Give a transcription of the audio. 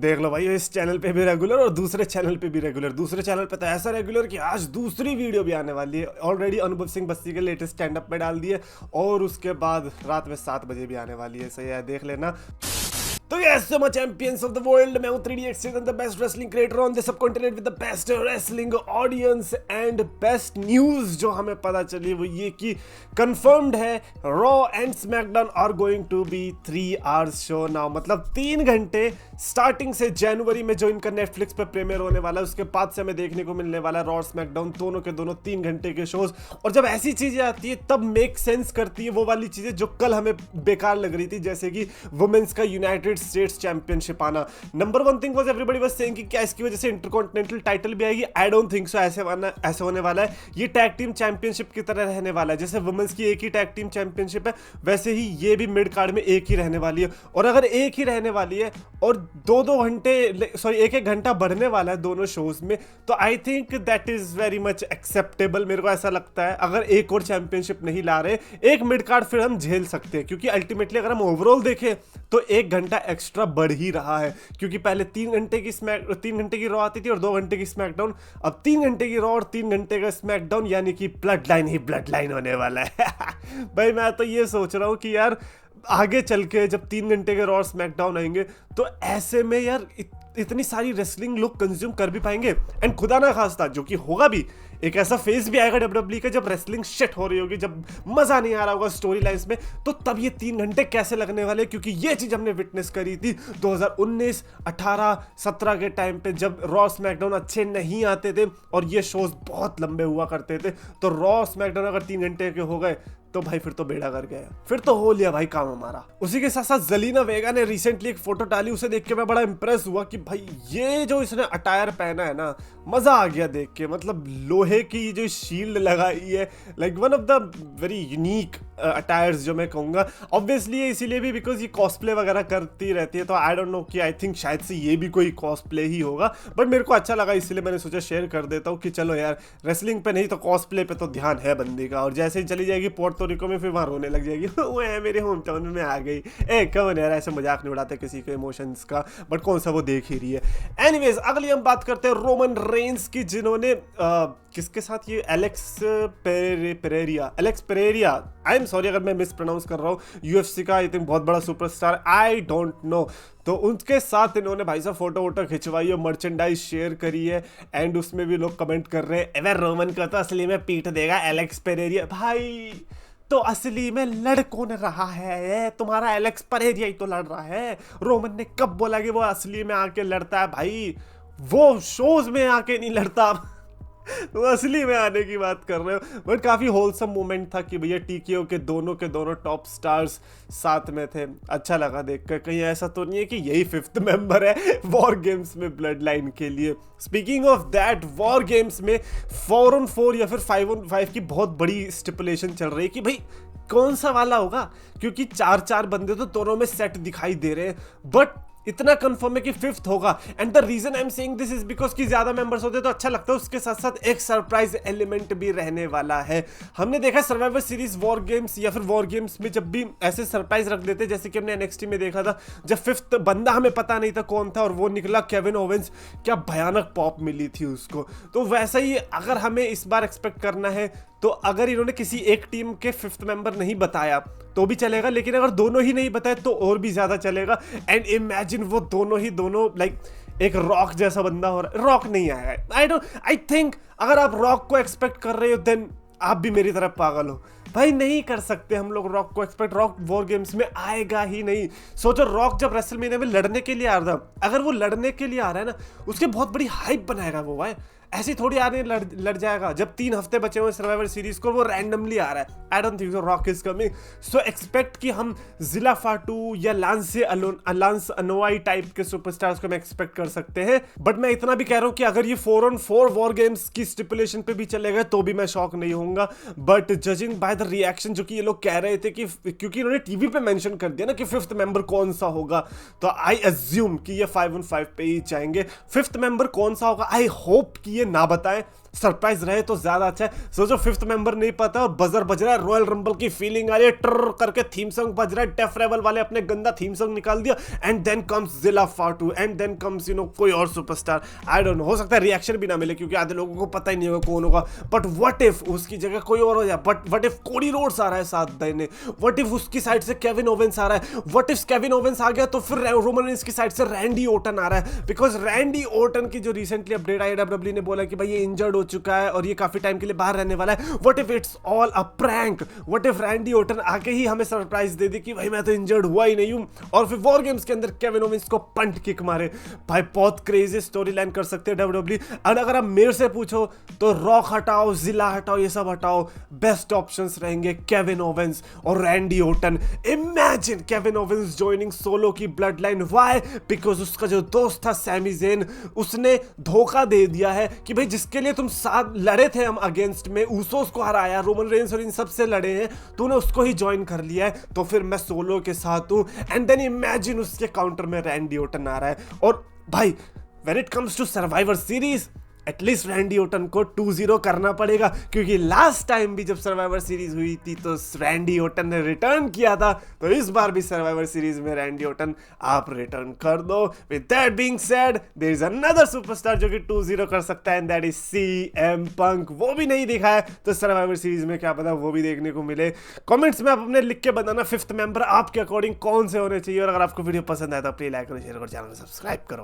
देख लो भाई, इस चैनल पे भी रेगुलर और दूसरे चैनल पे भी रेगुलर। दूसरे चैनल पे तो ऐसा रेगुलर कि आज दूसरी वीडियो भी आने वाली है। ऑलरेडी अनुभव सिंह बस्सी के लेटेस्ट स्टैंड अप पे डाल दिए और उसके बाद रात में 7 बजे भी आने वाली है। सही है, देख लेना। तो yes so much champions of the world, मैं हूं 3D exchange and the best wrestling creator on the subcontinent with the best wrestling audience and best news जो हमें पता चली वो ये कि कंफर्म्ड है Raw and SmackDown are going to be 3 hours show now. मतलब 3 घंटे स्टार्टिंग से जनवरी में जो इनका नेटफ्लिक्स पे प्रीमियर होने वाला है उसके बाद से हमें देखने को मिलने वाला है रॉ स्मैकडाउन दोनों के दोनों 3 घंटे के शोज। और जब ऐसी चीजें आती है तब मेक सेंस करती है वो वाली चीजें जो कल हमें बेकार लग रही थी, जैसे कि वुमेन्स का यूनाइटेड स्टेट्स चैंपियनशिप आना। Number 1 thing was everybody was saying कि क्या इसकी वजह से इंटरकॉन्टिनेंटल टाइटल भी आएगी। I don't think so. ऐसे होने वाला है, ये टैग टीम चैंपियनशिप की तरह रहने वाला है। जैसे वुमेन्स की एक ही टैग टीम चैंपियनशिप है वैसे ही ये भी मिड कार्ड में एक ही रहने वाली है। और अगर एक ही रहने वाली है और 2-2 घंटे सॉरी 1-1 घंटा बढ़ने वाला है दोनों शोज में, तो I think that is very much acceptable. मेरे को ऐसा लगता है अगर एक और चैंपियनशिप नहीं ला रहे, एक मिड कार्ड फिर हम झेल सकते हैं, क्योंकि अल्टीमेटली अगर हम ओवरऑल देखें तो 1 घंटा एक्स्ट्रा बढ़ ही रहा है। क्योंकि पहले 3 घंटे की रॉ आती थी और 2 घंटे की स्मैकडाउन, अब 3 घंटे की रॉ और 3 घंटे का स्मैकडाउन, यानी कि ब्लड लाइन ही ब्लड लाइन होने वाला है। भाई मैं तो ये सोच रहा हूँ कि यार आगे चल के जब 3 घंटे के रॉ और स्मैकडाउन आएंगे तो ऐसे में यार इतनी सारी रेसलिंग लोग कंज्यूम कर भी पाएंगे। एंड खुदा ना खास्ता जो कि होगा भी, एक ऐसा फेज भी आएगा डब्ल्यूडब्ल्यूई का जब रेसलिंग शिट हो रही होगी, जब मजा नहीं आ रहा होगा स्टोरी लाइंस में, तो तब ये 3 घंटे कैसे लगने वाले। क्योंकि ये चीज हमने विटनेस करी थी 2019, 18, 17 के टाइम पे जब रॉ स्मैकडाउन अच्छे नहीं आते थे और ये शोज बहुत लंबे हुआ करते थे। तो रॉ स्मैकडाउन अगर 3 घंटे के हो गए तो भाई फिर तो बेड़ा कर गया, फिर तो हो लिया भाई काम हमारा। उसी के साथ साथ जलीना वेगा ने रिसेंटली एक फोटो डाली, उसे देख के मैं बड़ा इंप्रेस हुआ कि भाई ये जो इसने अटायर पहना है ना, मजा आ गया देख के। मतलब लोहे की जो शील्ड लगाई है, like one of the very unique attires जो मैं कहूँगा। ऑब्वियसली ये इसीलिए भी बिकॉज ये कॉस्प्ले वगैरह करती रहती है, तो आई डोंट नो कि आई थिंक शायद से ये भी कोई कॉस्प्ले ही होगा। बट मेरे को अच्छा लगा इसलिए मैंने सोचा शेयर कर देता हूँ कि चलो यार रेसलिंग पे नहीं तो कॉस्प्ले पे तो ध्यान है बंदी का। और जैसे ही चली जाएगी पोर्टो रिको में फिर वहाँ रोने लग जाएगी। वो है मेरे होम टाउन में आ गई। ए कौन यार, ऐसे मजाक नहीं उड़ाते किसी के इमोशंस का, बट कौन सा वो देख ही रही है। एनीवेज अगली हम बात करते हैं रोमन रेंस की, जिन्होंने किसके साथ ये एलेक्स पेरेरिया, आई एम सॉरी अगर मैं मिस प्रोनाउंस कर रहा हूँ, यूएफसी का आई थिंक बहुत बड़ा सुपरस्टार, आई डोंट नो। तो उनके साथ इन्होंने भाई साहब फोटो खिंचवाई है, मर्चेंडाइज शेयर करी है। एंड उसमें भी लोग कमेंट कर रहे हैं एवर रोमन को तो असली में पीट देगा एलेक्स पेरेरिया। भाई तो असली में लड़ कौन रहा है? तुम्हारा एलेक्स पेरेरिया ही तो लड़ रहा है। रोमन ने कब बोला कि वो असली में आके लड़ता है? भाई वो शोज में आके नहीं लड़ता, वो असली में आने की बात कर रहे हो। बट काफी होलसम मोमेंट था कि भैया टीकेओ के दोनों टॉप स्टार्स साथ में थे। अच्छा लगा देखकर। कहीं ऐसा तो नहीं है कि यही 5th मेंबर है वॉर गेम्स में ब्लड लाइन के लिए। Speaking of that, war games में 4-on-4 या फिर 5-on-5 की बहुत बड़ी स्टिपुलेशन चल रही है कि भाई कौन सा वाला होगा, क्योंकि 4-4 बंदे तो दोनों में सेट दिखाई दे रहे हैं। बट इतना कंफर्म है कि 5th होगा। And the reason I am saying this is because कि ज्यादा मेंबर्स होते तो अच्छा लगता है, उसके साथ साथ एक सरप्राइज एलिमेंट भी रहने वाला है। हमने देखा सर्वाइवर सीरीज वॉर गेम्स या फिर वॉर गेम्स में जब भी ऐसे सरप्राइज रख देते, जैसे कि हमने NXT में देखा था जब 5th बंदा हमें पता नहीं था कौन था और वो निकला केविन ओवेंस, क्या भयानक पॉप मिली थी उसको। तो वैसा ही अगर हमें इस बार एक्सपेक्ट करना है, तो अगर इन्होंने किसी एक टीम के 5th मेंबर नहीं बताया तो भी चलेगा, लेकिन अगर दोनों ही नहीं बताए तो और भी ज्यादा चलेगा। एंड इमेजिन वो दोनों लाइक एक रॉक जैसा बंदा हो रहा है। रॉक नहीं आएगा, आई थिंक अगर आप रॉक को एक्सपेक्ट कर रहे हो देन आप भी मेरी तरफ पागल हो। भाई नहीं कर सकते हम लोग रॉक को एक्सपेक्ट, रॉक वॉर गेम्स में आएगा ही नहीं। सोचो रॉक जब रेसलमेनिया में लड़ने के लिए आ रहा था, अगर वो लड़ने के लिए आ रहा है ना, उसके बहुत बड़ी हाइप बनाएगा वो भाई। ऐसी थोड़ी आने लड़ जाएगा जब 3 हफ्ते बचे हुए सर्वाइवर सीरीज को, वो रैंडमली आ रहा है। I don't think so rock is coming. So expect कि हम जिला फाटू या लांस अनोवाई टाइप के सुपरस्टार्स को मैं एक्सपेक्ट कर सकते हैं। बट मैं इतना भी कह रहा हूँ कि अगर ये 4-on-4 वॉर गेम्स की स्टिपुलेशन पे भी चलेगा तो भी मैं शॉक नहीं होऊंगा। But judging by the reaction जो कि ये लोग कह रहे थे कि क्योंकि इन्होंने टीवी पे मेंशन कर दिया ना कि 5th मेंबर कौन सा होगा, तो आई अज्यूम कि ये 5-on-5 पे ही जाएंगे। 5th मेंबर कौन सा होगा आई होप कि ये ना बताएं। सरप्राइज रहे तो ज्यादा अच्छा है। सोचो फिफ्थ मेंबर नहीं पता और बजर बज रहा है, रॉयल रंबल की फीलिंग आ रही है, ट्र करके थीम सॉन्ग बज रहा है, डेफ रेबल वाले अपने गंदा थीम सॉन्ग निकाल दिया, एंड देन कम्स जिला फाटू, एंड देन कम्स कोई और सुपरस्टार। आई डोंट नो, हो सकता है रिएक्शन भी ना मिले क्योंकि आधे लोगों को पता ही नहीं होगा कौन होगा, बट व्हाट इफ उसकी जगह कोई और हो जाए, but what if Cody Rhodes आ रहा है साथ देने, व्हाट इफ उसकी साइड से केविन ओवेंस आ रहा है, व्हाट इफ केविन ओवेंस आ गया तो फिर रोमन रेंस की साइड से रैंडी ओर्टन आ रहा है, बिकॉज रैंडी ओर्टन की जो रिसेंटली अपडेट आई डब्ल्यूडब्ल्यू ने बोला कि भाई ये इंजर्ड हो चुका है और ये काफी टाइम के लिए बाहर रहने वाला है। What if it's all a prank, what if Randy Orton आके ही हमें सरप्राइज दे दे कि भाई मैं तो इंजर्ड हुआ ही नहीं हूं, और फिर वॉर गेम्स के अंदर केविन ओवेंस को पंट किक मारे। भाई बहुत क्रेजी स्टोरी लाइन कर सकते हैं डब्ल्यूडब्ल्यू। और अगर आप मेरे से पूछो तो रॉक हटाओ, जिला हटाओ, ये सब हटाओ, बेस्ट ऑप्शंस रहेंगे केविन ओवेंस और Randy Orton. Imagine Kevin Owens joining solo की ब्लड लाइन। व्हाई? बिकॉज उसका जो दोस्त था सैमी ज़ेन, उसने धोखा दे दिया है कि भाई जिसके लिए तुम साथ लड़े थे हम अगेंस्ट में, ऊसोस को हराया, रोमन रेंस और इन सब से लड़े हैं, तूने उसको ही ज्वाइन कर लिया है, तो फिर मैं सोलो के साथ हूं। एंड देन इमेजिन उसके काउंटर में रैंडी ओर्टन आ रहा है। और भाई when it comes to Survivor Series, at least Randy Orton को 2-0 करना पड़ेगा, क्योंकि लास्ट टाइम भी जब सर्वाइवर सीरीज हुई थी तो रैंडी ओर्टन ने रिटर्न किया था, तो इस बार भी सर्वाइवर सीरीज में रैंडी ओर्टन आप रिटर्न कर दो। With that being said, there is another superstar जो कि 2-0 कर सकता है, and that is CM Punk. वो भी नहीं दिखा है तो सर्वाइवर सीरीज में क्या पता वो भी देखने को मिले। कमेंट्स में आप अपने लिख के बताना फिफ्थ मेंबर आपके अकॉर्डिंग कौन से होने चाहिए, और अगर आपको वीडियो पसंद आया तो प्लीज लाइक करो, शेयर करो, चैनल को सब्सक्राइब करो।